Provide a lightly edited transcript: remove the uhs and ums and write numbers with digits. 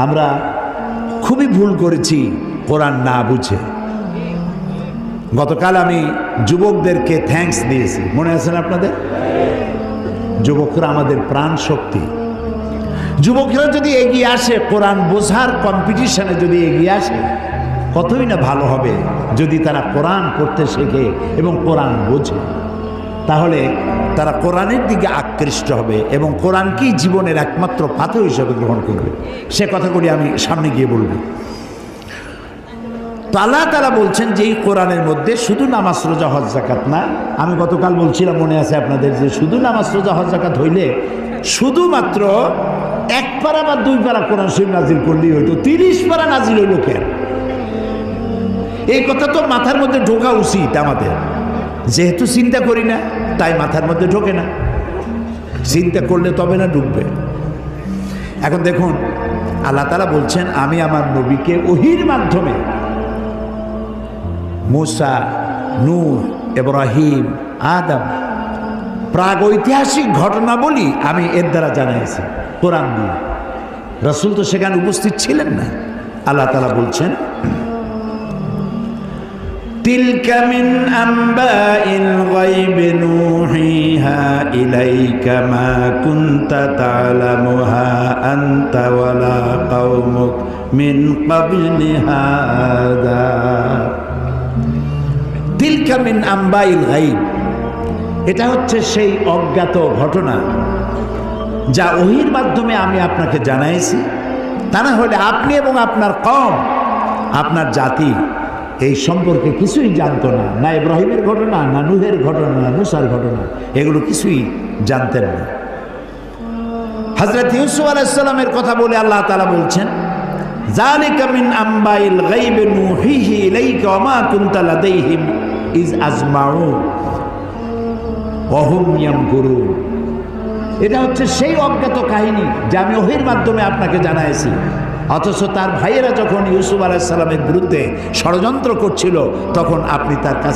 আমরা খুবই ভুল করেছি কোরআন না বুঝে। গতকাল আমি যুবকদেরকে থ্যাঙ্কস দিয়েছি, মনে আছেন আপনাদের? যুবকরা আমাদের প্রাণ শক্তি। যুবকরা যদি এগিয়ে আসে, কোরআন বোঝার কম্পিটিশনে যদি এগিয়ে আসে, কতই না ভালো হবে যদি তারা কোরআন পড়তে শেখে এবং কোরআন বোঝে। তাহলে তারা কোরআনের দিকে আকৃষ্ট হবে এবং কোরআনকেই জীবনের একমাত্র পাথর হিসেবে গ্রহণ করবে। সে কথাগুলি আমি সামনে গিয়ে বলবো। তো আল্লাহ তাআলা বলছেন যে এই কোরআনের মধ্যে শুধু নামাজ রোজা হজ যাকাত না, আমি গতকাল বলছিলাম মনে আছে আপনাদের, যে শুধু নামাজ রোজা হজ যাকাত হইলে শুধুমাত্র 1 পারা বা 2 পারা কোরআন শরীফ নাজিল করলেই হইতো, 30 পারা নাজিল হইল কেন? এই কথা তো মাথার মধ্যে ঢোকা উচিত আমাদের। যেহেতু চিন্তা করি না তাই মাথার মধ্যে ঢোকে না, চিন্তা করলে তবে না ঢুকবে। এখন দেখুন আল্লাহ তাআলা বলছেন আমি আমার নবীকে ওহীর মাধ্যমে মুসা, নূহ, ইব্রাহিম, আদম প্রাগৈতিহাসিক ঘটনাবলী আমি এর দ্বারা জানাইছি কোরআন দিয়ে। রাসূল তো সেখানে উপস্থিত ছিলেন না। আল্লাহ তাআলা বলছেন তিলকা মিন আম্বাইল গায়বি নূহিহা ইলাইকা মা কুনতা তা'লামুহা আনতা ওয়ালা কওমুক মিন ক্বাবলি হাদা। তিলকা মিন আম্বাইল গায়ব, এটা হচ্ছে সেই অজ্ঞাত ঘটনা যা ওহীর মাধ্যমে আমি আপনাকে জানাইছি। তা না হলে আপনি এবং আপনার কওম, আপনার জাতি এই সম্পর্কে কিছুই জানতো না। না ইব্রাহিমের ঘটনা, না নূহের ঘটনা, না মুসার ঘটনা, এগুলো কিছুই জানতেন না। হযরত ইউসুফ আলাইহিস সালামের কথা বলে আল্লাহ তাআলা বলছেন যালিকা মিন আম্বাইল গায়বি নূহিহি ইলাইকা ওয়া মা কুনতা লাদাইহিম ইজ আজমাউ ওয়া হুম ইয়ামকুরুন। এটা হচ্ছে সেই অজ্ঞাত কাহিনী যা আমি ওহীর মাধ্যমে আপনাকে জানাইছি। অথচ তার ভাইয়েরা যখন ইউসুফ আলাইহিস সালামের বিরুদ্ধে ষড়যন্ত্র করছিল তখন আপনি তার কাছে